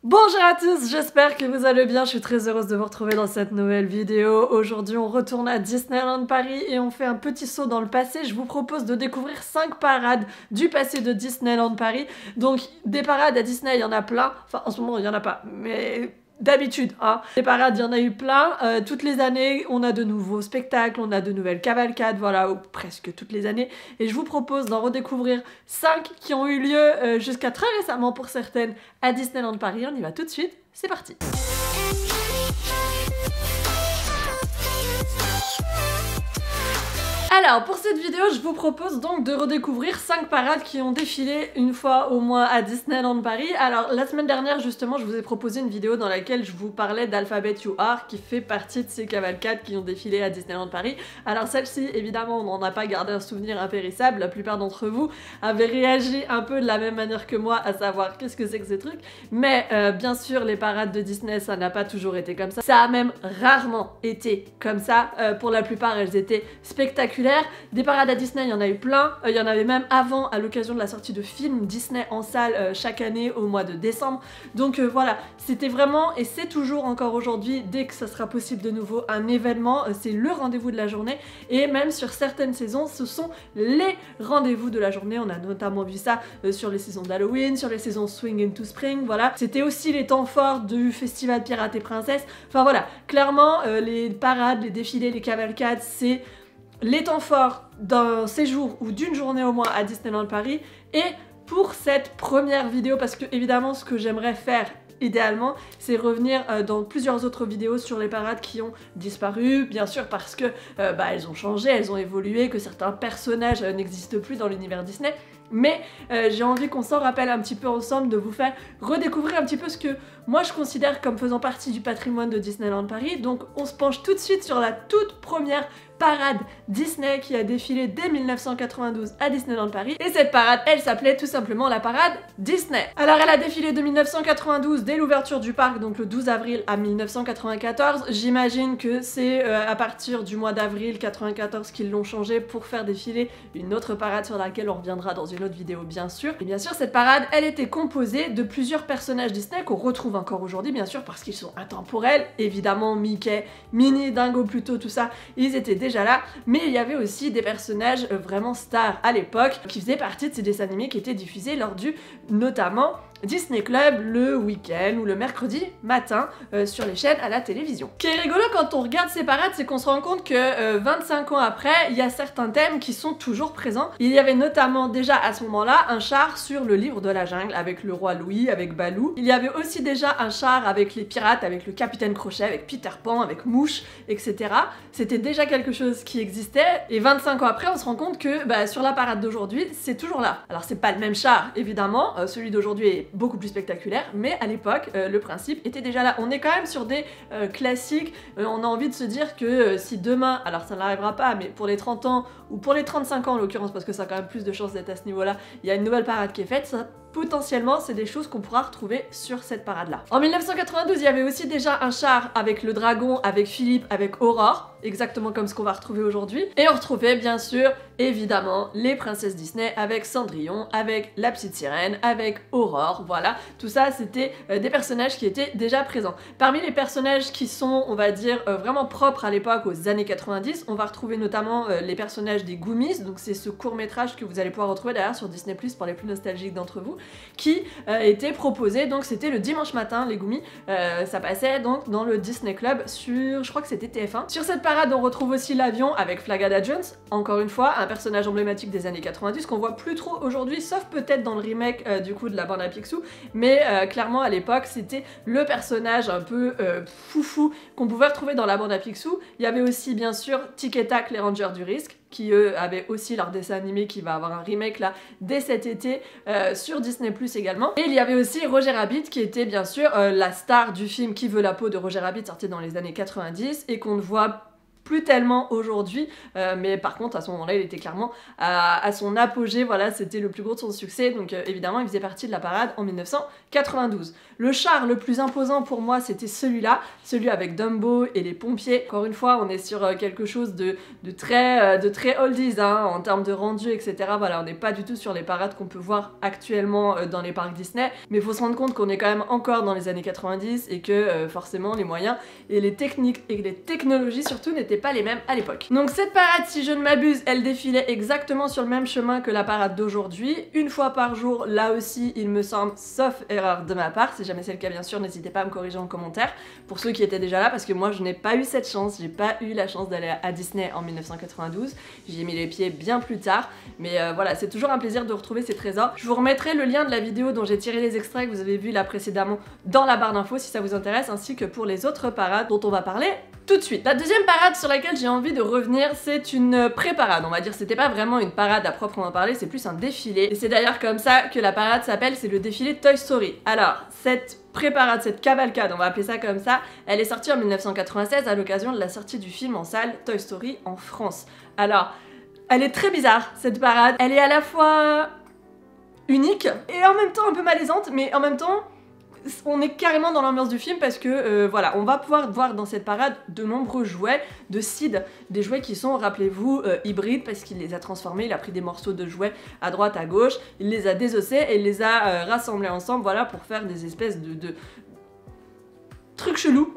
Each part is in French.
Bonjour à tous, j'espère que vous allez bien, je suis très heureuse de vous retrouver dans cette nouvelle vidéo. Aujourd'hui on retourne à Disneyland Paris et on fait un petit saut dans le passé. Je vous propose de découvrir 5 parades du passé de Disneyland Paris. Donc des parades à Disney, il y en a plein, enfin en ce moment il n'y en a pas, mais... d'habitude, hein. Les parades, il y en a eu plein. Toutes les années, on a de nouveaux spectacles, on a de nouvelles cavalcades, voilà, ou presque toutes les années. Et je vous propose d'en redécouvrir 5 qui ont eu lieu jusqu'à très récemment pour certaines à Disneyland Paris. On y va tout de suite, c'est parti. Alors pour cette vidéo je vous propose donc de redécouvrir 5 parades qui ont défilé une fois au moins à Disneyland Paris. Alors la semaine dernière justement je vous ai proposé une vidéo dans laquelle je vous parlais d'Alphabet You Are qui fait partie de ces cavalcades qui ont défilé à Disneyland Paris. Alors celle-ci évidemment on n'en a pas gardé un souvenir impérissable, la plupart d'entre vous avaient réagi un peu de la même manière que moi à savoir qu'est-ce que c'est que ces trucs, mais bien sûr les parades de Disney ça n'a pas toujours été comme ça, ça a même rarement été comme ça, pour la plupart elles étaient spectaculaires. Des parades à Disney, il y en a eu plein, il y en avait même avant à l'occasion de la sortie de films Disney en salle chaque année au mois de décembre. Donc voilà, c'était vraiment, et c'est toujours encore aujourd'hui, dès que ça sera possible de nouveau, un événement, c'est le rendez-vous de la journée, et même sur certaines saisons, ce sont les rendez-vous de la journée. On a notamment vu ça sur les saisons d'Halloween, sur les saisons Swing into Spring, voilà. C'était aussi les temps forts du festival Pirates et Princesses, enfin voilà, clairement les parades, les défilés, les cavalcades, c'est les temps forts d'un séjour ou d'une journée au moins à Disneyland Paris. Et pour cette première vidéo, parce que évidemment ce que j'aimerais faire idéalement, c'est revenir dans plusieurs autres vidéos sur les parades qui ont disparu, bien sûr parce que elles ont changé, elles ont évolué, que certains personnages n'existent plus dans l'univers Disney. Mais j'ai envie qu'on s'en rappelle un petit peu ensemble, de vous faire redécouvrir un petit peu ce que moi je considère comme faisant partie du patrimoine de Disneyland Paris. Donc on se penche tout de suite sur la toute première parade Disney qui a défilé dès 1992 à Disneyland Paris. Et cette parade, elle s'appelait tout simplement la parade Disney. Alors elle a défilé de 1992 dès l'ouverture du parc, donc le 12 avril à 1994. J'imagine que c'est à partir du mois d'avril 94 qu'ils l'ont changé pour faire défiler une autre parade sur laquelle on reviendra dans une autre vidéo bien sûr. Et bien sûr cette parade, elle était composée de plusieurs personnages Disney qu'on retrouve encore aujourd'hui bien sûr parce qu'ils sont intemporels. Évidemment Mickey, Minnie, Dingo Pluto, tout ça, ils étaient déjà là, mais il y avait aussi des personnages vraiment stars à l'époque qui faisaient partie de ces dessins animés qui étaient diffusés lors du notamment Disney Club le week-end ou le mercredi matin sur les chaînes à la télévision. Ce qui est rigolo quand on regarde ces parades, c'est qu'on se rend compte que 25 ans après, il y a certains thèmes qui sont toujours présents. Il y avait notamment déjà à ce moment-là un char sur le livre de la jungle avec le roi Louis, avec Baloo. Il y avait aussi déjà un char avec les pirates, avec le capitaine Crochet, avec Peter Pan, avec Mouche, etc. C'était déjà quelque chose qui existait et 25 ans après, on se rend compte que sur la parade d'aujourd'hui, c'est toujours là. Alors c'est pas le même char évidemment, celui d'aujourd'hui est beaucoup plus spectaculaire, mais à l'époque le principe était déjà là. On est quand même sur des classiques, on a envie de se dire que si demain, alors ça n'arrivera pas, mais pour les 30 ans ou pour les 35 ans en l'occurrence, parce que ça a quand même plus de chances d'être à ce niveau-là, il y a une nouvelle parade qui est faite, ça potentiellement c'est des choses qu'on pourra retrouver sur cette parade là. En 1992 il y avait aussi déjà un char avec le dragon, avec Philippe, avec Aurore, exactement comme ce qu'on va retrouver aujourd'hui, et on retrouvait bien sûr évidemment les princesses Disney avec Cendrillon, avec la petite sirène, avec Aurore, voilà, tout ça c'était des personnages qui étaient déjà présents. Parmi les personnages qui sont on va dire vraiment propres à l'époque aux années 90, on va retrouver notamment les personnages des Goomies, donc c'est ce court métrage que vous allez pouvoir retrouver d'ailleurs sur Disney Plus pour les plus nostalgiques d'entre vous, qui était proposé, donc c'était le dimanche matin les Goomies, ça passait donc dans le Disney Club sur, je crois que c'était TF1. Sur cette parade on retrouve aussi l'avion avec Flagada Jones, encore une fois un personnage emblématique des années 90 qu'on voit plus trop aujourd'hui, sauf peut-être dans le remake du coup de la bande à Picsou, mais clairement à l'époque c'était le personnage un peu foufou qu'on pouvait retrouver dans la bande à Picsou. Il y avait aussi bien sûr Tic et Tac les Rangers du Risque, qui eux avaient aussi leur dessin animé qui va avoir un remake là dès cet été sur Disney Plus également. Et il y avait aussi Roger Rabbit qui était bien sûr la star du film Qui veut la peau de Roger Rabbit sorti dans les années 90 et qu'on ne voit plus tellement aujourd'hui, mais par contre à ce moment-là il était clairement à son apogée, voilà, c'était le plus gros de son succès, donc évidemment il faisait partie de la parade en 1992. Le char le plus imposant pour moi c'était celui-là, celui avec Dumbo et les pompiers. Encore une fois on est sur quelque chose de très oldies hein, en termes de rendu etc. Voilà, on n'est pas du tout sur les parades qu'on peut voir actuellement dans les parcs Disney, mais il faut se rendre compte qu'on est quand même encore dans les années 90 et que forcément les moyens et les techniques et les technologies surtout n'étaient pas les mêmes à l'époque. Donc cette parade, si je ne m'abuse, elle défilait exactement sur le même chemin que la parade d'aujourd'hui, une fois par jour, là aussi il me semble, sauf erreur de ma part, si jamais c'est le cas bien sûr n'hésitez pas à me corriger en commentaire, pour ceux qui étaient déjà là, parce que moi je n'ai pas eu cette chance, j'ai pas eu la chance d'aller à Disney en 1992, j'y ai mis les pieds bien plus tard, mais voilà, c'est toujours un plaisir de retrouver ces trésors. Je vous remettrai le lien de la vidéo dont j'ai tiré les extraits que vous avez vu là précédemment dans la barre d'infos si ça vous intéresse, ainsi que pour les autres parades dont on va parler tout de suite. La deuxième parade sur laquelle j'ai envie de revenir, c'est une pré-parade, on va dire. C'était pas vraiment une parade à proprement parler, c'est plus un défilé. Et c'est d'ailleurs comme ça que la parade s'appelle, c'est le défilé Toy Story. Alors, cette pré-parade, cette cavalcade, on va appeler ça comme ça, elle est sortie en 1996 à l'occasion de la sortie du film en salle Toy Story en France. Alors, elle est très bizarre, cette parade. Elle est à la fois unique et en même temps un peu malaisante, mais en même temps on est carrément dans l'ambiance du film parce que voilà, on va pouvoir voir dans cette parade de nombreux jouets de Sid, des jouets qui sont, rappelez-vous, hybrides parce qu'il les a transformés, il a pris des morceaux de jouets à droite, à gauche, il les a désossés et il les a rassemblés ensemble, voilà, pour faire des espèces de trucs chelous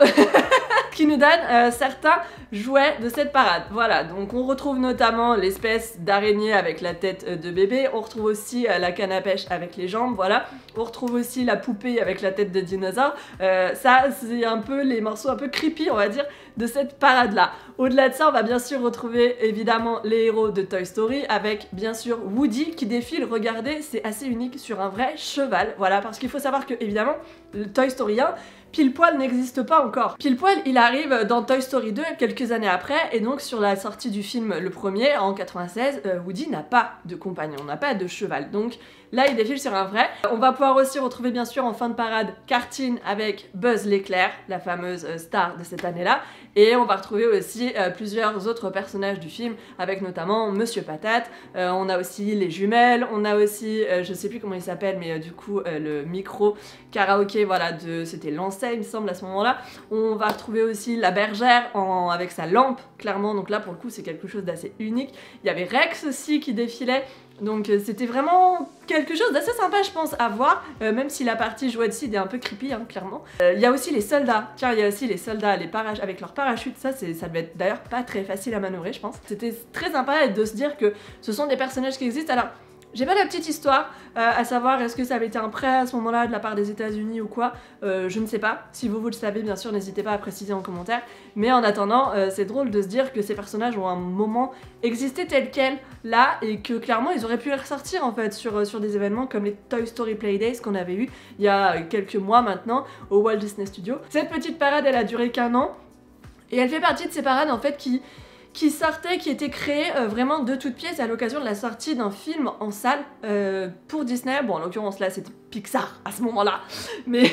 qui nous donnent certains jouets de cette parade. Voilà, donc on retrouve notamment l'espèce d'araignée avec la tête de bébé, on retrouve aussi la canne à pêche avec les jambes, voilà, on retrouve aussi la poupée avec la tête de dinosaure. Ça, c'est un peu les morceaux un peu creepy, on va dire, de cette parade-là. Au-delà de ça, on va bien sûr retrouver évidemment les héros de Toy Story avec bien sûr Woody qui défile, regardez, c'est assez unique, sur un vrai cheval, voilà, parce qu'il faut savoir que évidemment, le Toy Story 1, Pile Poil n'existe pas encore. Pile Poil, il arrive dans Toy Story 2 quelques années après, et donc sur la sortie du film le premier, en 96, Woody n'a pas de compagnon, n'a pas de cheval, donc là il défile sur un vrai. On va pouvoir aussi retrouver bien sûr en fin de parade Kartine avec Buzz l'éclair, la fameuse star de cette année-là, et on va retrouver aussi plusieurs autres personnages du film, avec notamment Monsieur Patate, on a aussi les jumelles, on a aussi, je sais plus comment il s'appelle, mais du coup le micro karaoké, voilà, c'était Lancet il me semble à ce moment-là. On va retrouver aussi la bergère avec sa lampe, clairement, donc là pour le coup c'est quelque chose d'assez unique. Il y avait Rex aussi qui défilait, donc c'était vraiment quelque chose d'assez sympa je pense à voir, même si la partie jouet de Sid est un peu creepy hein, clairement. Il y a aussi les soldats, tiens il y a aussi les soldats avec leurs parachutes, ça devait être d'ailleurs pas très facile à manœuvrer je pense. C'était très sympa de se dire que ce sont des personnages qui existent. Alors j'ai pas la petite histoire, à savoir est-ce que ça avait été un prêt à ce moment-là de la part des États-Unis ou quoi, je ne sais pas. Si vous le savez, bien sûr, n'hésitez pas à préciser en commentaire. Mais en attendant, c'est drôle de se dire que ces personnages ont un moment existé tels quels là et que clairement ils auraient pu les ressortir en fait sur des événements comme les Toy Story Playdays qu'on avait eu il y a quelques mois maintenant au Walt Disney Studios. Cette petite parade, elle a duré qu'un an et elle fait partie de ces parades en fait qui étaient créées vraiment de toutes pièces à l'occasion de la sortie d'un film en salle pour Disney. Bon, en l'occurrence là c'était Pixar à ce moment-là, mais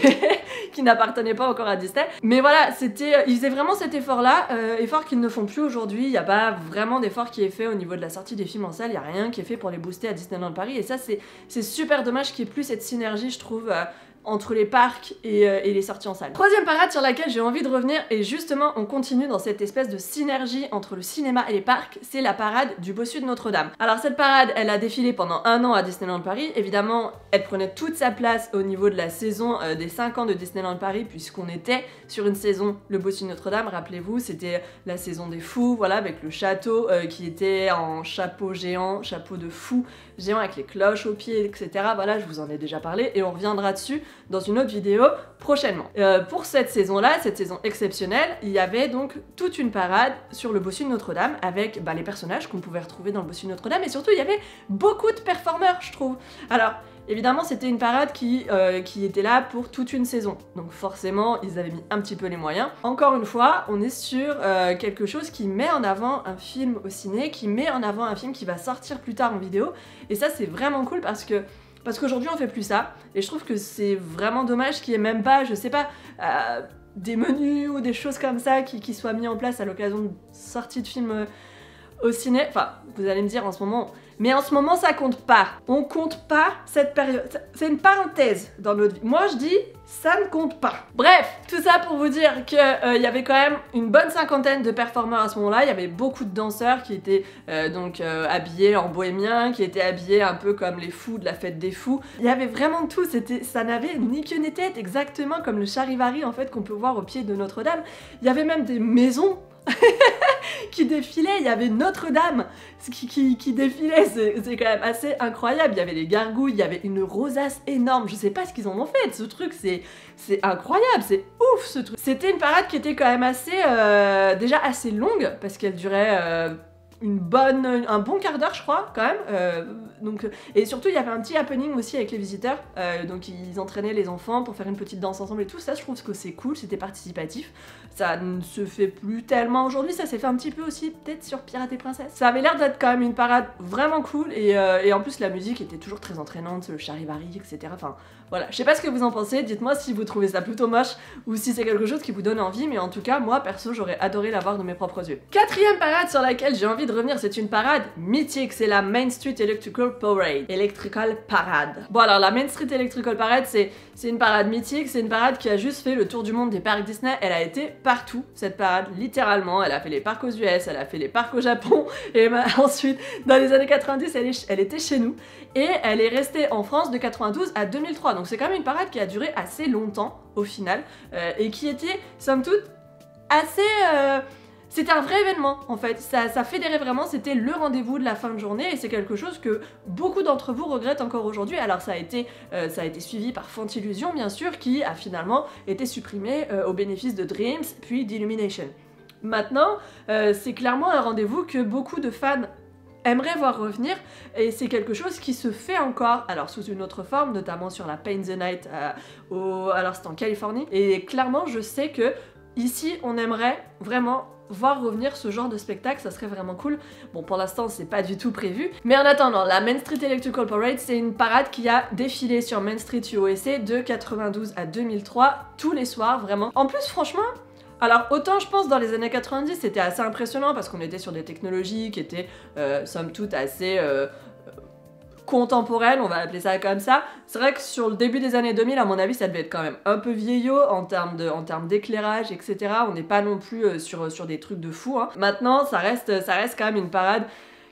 qui n'appartenait pas encore à Disney. Mais voilà, ils faisaient vraiment cet effort-là, effort qu'ils ne font plus aujourd'hui. Il n'y a pas vraiment d'effort qui est fait au niveau de la sortie des films en salle, il n'y a rien qui est fait pour les booster à Disneyland Paris, et ça c'est super dommage qu'il n'y ait plus cette synergie, je trouve, entre les parcs et les sorties en salle. Troisième parade sur laquelle j'ai envie de revenir, et justement on continue dans cette espèce de synergie entre le cinéma et les parcs, c'est la parade du Bossu de Notre-Dame. Alors cette parade, elle a défilé pendant un an à Disneyland Paris, évidemment elle prenait toute sa place au niveau de la saison des 5 ans de Disneyland Paris, puisqu'on était sur une saison, le Bossu de Notre-Dame, rappelez-vous, c'était la saison des fous, voilà, avec le château qui était en chapeau géant, chapeau de fou géant avec les cloches aux pieds, etc. Voilà, je vous en ai déjà parlé et on reviendra dessus dans une autre vidéo prochainement. Pour cette saison-là, cette saison exceptionnelle, il y avait donc toute une parade sur le Bossu de Notre-Dame avec les personnages qu'on pouvait retrouver dans le Bossu de Notre-Dame, et surtout il y avait beaucoup de performeurs, je trouve. Alors évidemment c'était une parade qui était là pour toute une saison, donc forcément ils avaient mis un petit peu les moyens. Encore une fois, on est sur quelque chose qui met en avant un film au ciné, qui met en avant un film qui va sortir plus tard en vidéo, et ça c'est vraiment cool parce qu'aujourd'hui on fait plus ça, et je trouve que c'est vraiment dommage qu'il n'y ait même pas, je sais pas, des menus ou des choses comme ça qui soient mis en place à l'occasion de sorties de films au ciné. Enfin, vous allez me dire en ce moment, mais en ce moment ça compte pas. On compte pas cette période. C'est une parenthèse dans notre vie. Moi je dis, ça ne compte pas. Bref, tout ça pour vous dire qu'il y avait quand même une bonne cinquantaine de performeurs à ce moment-là. Il y avait beaucoup de danseurs qui étaient habillés en bohémien, qui étaient habillés un peu comme les fous de la fête des fous. Il y avait vraiment tout. Ça n'avait ni queue ni tête, exactement comme le charivari en fait qu'on peut voir au pied de Notre-Dame. Il y avait même des maisons qui défilaient, il y avait Notre-Dame qui défilait, c'est quand même assez incroyable. Il y avait les gargouilles, il y avait une rosace énorme, je sais pas ce qu'ils en ont fait, ce truc c'est incroyable, c'est ouf ce truc. C'était une parade qui était quand même assez, déjà assez longue, parce qu'elle durait un bon quart d'heure je crois quand même, et surtout il y avait un petit happening aussi avec les visiteurs, donc ils entraînaient les enfants pour faire une petite danse ensemble et tout ça. Je trouve que c'est cool, c'était participatif, ça ne se fait plus tellement aujourd'hui, ça s'est fait un petit peu aussi peut-être sur Pirates et Princesses. Ça avait l'air d'être quand même une parade vraiment cool, et en plus la musique était toujours très entraînante, le charivari etc. Enfin voilà, je sais pas ce que vous en pensez, dites-moi si vous trouvez ça plutôt moche ou si c'est quelque chose qui vous donne envie, mais en tout cas moi perso j'aurais adoré la voir de mes propres yeux. Quatrième parade sur laquelle j'ai envie de revenir, c'est une parade mythique, c'est la Main Street Electrical Parade. Bon alors la Main Street Electrical Parade c'est une parade mythique, c'est une parade qui a juste fait le tour du monde des parcs Disney, elle a été partout cette parade, littéralement, elle a fait les parcs aux US, elle a fait les parcs au Japon, et ensuite dans les années 90 elle était chez nous, et elle est restée en France de 92 à 2003, donc c'est quand même une parade qui a duré assez longtemps au final, et qui était somme toute assez... C'était un vrai événement en fait, ça fédérait vraiment, c'était le rendez-vous de la fin de journée, et c'est quelque chose que beaucoup d'entre vous regrettent encore aujourd'hui. Alors ça a été suivi par Fantillusion bien sûr, qui a finalement été supprimé au bénéfice de Dreams puis d'Illumination. Maintenant, c'est clairement un rendez-vous que beaucoup de fans aimeraient voir revenir, et c'est quelque chose qui se fait encore, alors sous une autre forme, notamment sur la Paint the Night, alors c'est en Californie, et clairement je sais que ici on aimerait vraiment voir revenir ce genre de spectacle, ça serait vraiment cool. Bon, pour l'instant c'est pas du tout prévu, mais en attendant, la Main Street Electrical Parade c'est une parade qui a défilé sur Main Street USA de 92 à 2003 tous les soirs, vraiment. En plus franchement, alors autant je pense dans les années 90 c'était assez impressionnant parce qu'on était sur des technologies qui étaient somme toute assez contemporaine, on va appeler ça comme ça. C'est vrai que sur le début des années 2000, à mon avis, ça devait être quand même un peu vieillot en termes d'éclairage, etc. On n'est pas non plus sur des trucs de fou, hein. Maintenant, ça reste quand même une parade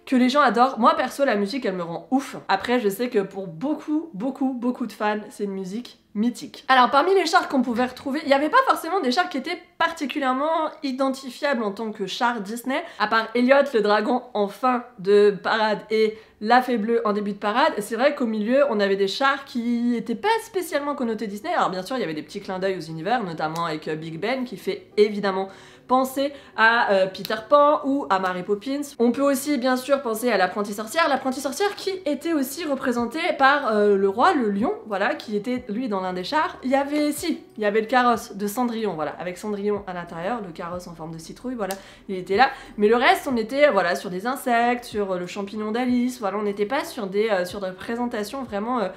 que les gens adorent. Moi, perso, la musique, elle me rend ouf. Après, je sais que pour beaucoup de fans, c'est une musique mythique. Alors, parmi les chars qu'on pouvait retrouver, il n'y avait pas forcément des chars qui étaient particulièrement identifiables en tant que chars Disney, à part Elliot le dragon en fin de parade et la Fée Bleue en début de parade. C'est vrai qu'au milieu, on avait des chars qui n'étaient pas spécialement connotés Disney. Alors bien sûr, il y avait des petits clins d'œil aux univers, notamment avec Big Ben, qui fait évidemment penser à Peter Pan ou à Mary Poppins. On peut aussi bien sûr penser à l'apprenti sorcière qui était aussi représenté par le roi, le lion, voilà, qui était lui dans l'un des chars. Il y avait le carrosse de Cendrillon, voilà, avec Cendrillon à l'intérieur, le carrosse en forme de citrouille, voilà, il était là. Mais le reste, on était voilà sur des insectes, sur le champignon d'Alice, voilà, on n'était pas sur des présentations vraiment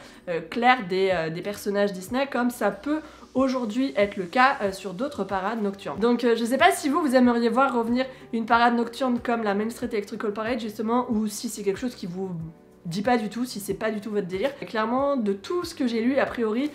claires des personnages Disney comme ça peut aujourd'hui être le cas sur d'autres parades nocturnes. Donc je sais pas si vous aimeriez voir revenir une parade nocturne comme la Main Street Electrical Parade justement, ou si c'est quelque chose qui vous dit pas du tout, si c'est pas du tout votre délire. Et clairement, de tout ce que j'ai lu, a priori,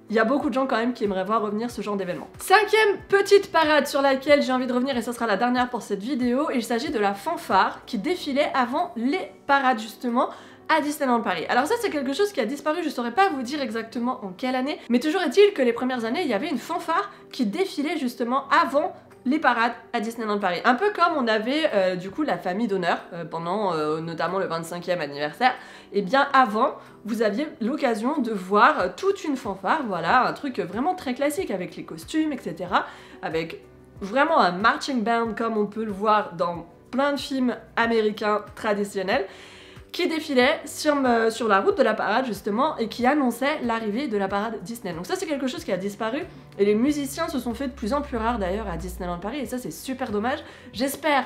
il y a beaucoup de gens quand même qui aimeraient voir revenir ce genre d'événement. Cinquième petite parade sur laquelle j'ai envie de revenir, et ça sera la dernière pour cette vidéo, il s'agit de la fanfare qui défilait avant les parades justement à Disneyland Paris. Alors ça c'est quelque chose qui a disparu, je saurais pas vous dire exactement en quelle année, mais toujours est-il que les premières années il y avait une fanfare qui défilait justement avant les parades à Disneyland Paris. Un peu comme on avait du coup la famille d'honneur pendant notamment le 25e anniversaire, et bien avant vous aviez l'occasion de voir toute une fanfare, voilà, un truc vraiment très classique avec les costumes, etc. Avec vraiment un marching band comme on peut le voir dans plein de films américains traditionnels, qui défilait sur la route de la parade justement et qui annonçait l'arrivée de la parade Disney. Donc ça c'est quelque chose qui a disparu et les musiciens se sont fait de plus en plus rares d'ailleurs à Disneyland Paris, et ça c'est super dommage. J'espère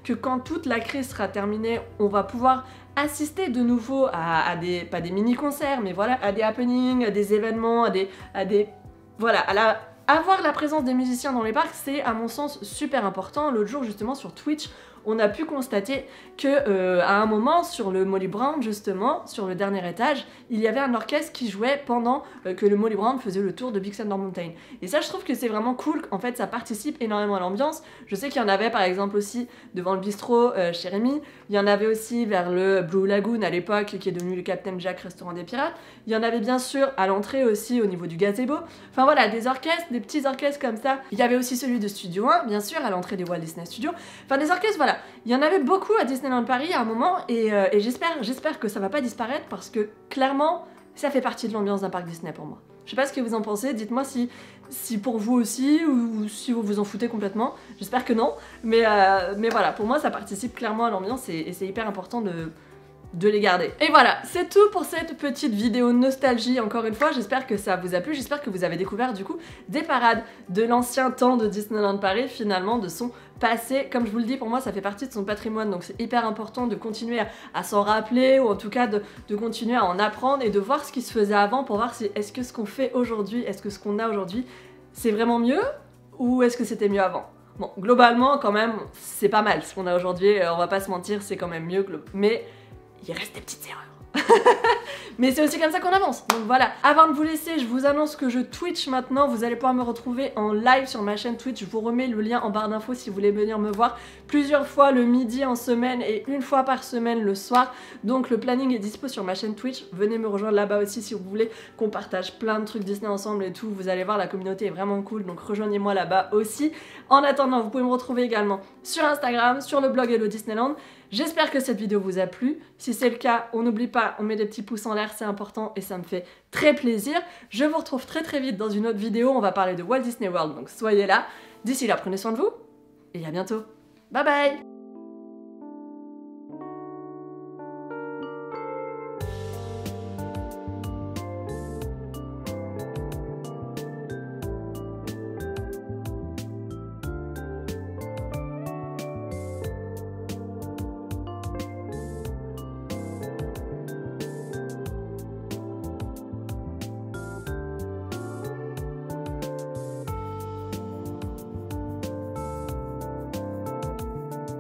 que quand toute la crise sera terminée, on va pouvoir assister de nouveau à pas des mini-concerts, mais voilà, à des happenings, à des événements, voilà, à la Avoir la présence des musiciens dans les parcs, c'est à mon sens super important. L'autre jour justement sur Twitch, on a pu constater que à un moment sur le Molly Brown justement, sur le dernier étage, il y avait un orchestre qui jouait pendant que le Molly Brown faisait le tour de Big Thunder Mountain. Et ça je trouve que c'est vraiment cool, en fait ça participe énormément à l'ambiance. Je sais qu'il y en avait par exemple aussi devant le bistrot chez Rémi, il y en avait aussi vers le Blue Lagoon à l'époque qui est devenu le Captain Jack Restaurant des Pirates, il y en avait bien sûr à l'entrée aussi au niveau du gazebo, enfin voilà des orchestres, des petits orchestres comme ça. Il y avait aussi celui de Studio 1 bien sûr à l'entrée des Walt Disney Studios, enfin des orchestres voilà. Il y en avait beaucoup à Disneyland Paris à un moment et j'espère que ça va pas disparaître parce que clairement ça fait partie de l'ambiance d'un parc Disney pour moi. Je sais pas ce que vous en pensez, dites-moi si pour vous aussi ou si vous vous en foutez complètement. J'espère que non, mais voilà, pour moi ça participe clairement à l'ambiance et c'est hyper important de les garder. Et voilà, c'est tout pour cette petite vidéo nostalgie encore une fois, j'espère que ça vous a plu, j'espère que vous avez découvert du coup des parades de l'ancien temps de Disneyland Paris, finalement de son passé. Comme je vous le dis, pour moi ça fait partie de son patrimoine, donc c'est hyper important de continuer à s'en rappeler, ou en tout cas de continuer à en apprendre et de voir ce qui se faisait avant pour voir si est-ce que ce qu'on fait aujourd'hui, est-ce que ce qu'on a aujourd'hui, c'est vraiment mieux ou est-ce que c'était mieux avant. Bon, globalement quand même, c'est pas mal ce qu'on a aujourd'hui, on va pas se mentir, c'est quand même mieux, mais il reste des petites erreurs. Mais c'est aussi comme ça qu'on avance, donc voilà. Avant de vous laisser, je vous annonce que je Twitch maintenant, vous allez pouvoir me retrouver en live sur ma chaîne Twitch, je vous remets le lien en barre d'infos si vous voulez venir me voir plusieurs fois le midi en semaine et une fois par semaine le soir, donc le planning est dispo sur ma chaîne Twitch, venez me rejoindre là-bas aussi si vous voulez qu'on partage plein de trucs Disney ensemble et tout, vous allez voir la communauté est vraiment cool, donc rejoignez-moi là-bas aussi. En attendant, vous pouvez me retrouver également sur Instagram, sur le blog Hello Disneyland. J'espère que cette vidéo vous a plu, si c'est le cas, on n'oublie pas, on met des petits pouces en l'air, c'est important et ça me fait très plaisir. Je vous retrouve très vite dans une autre vidéo, on va parler de Walt Disney World, donc soyez là. D'ici là, prenez soin de vous et à bientôt. Bye bye!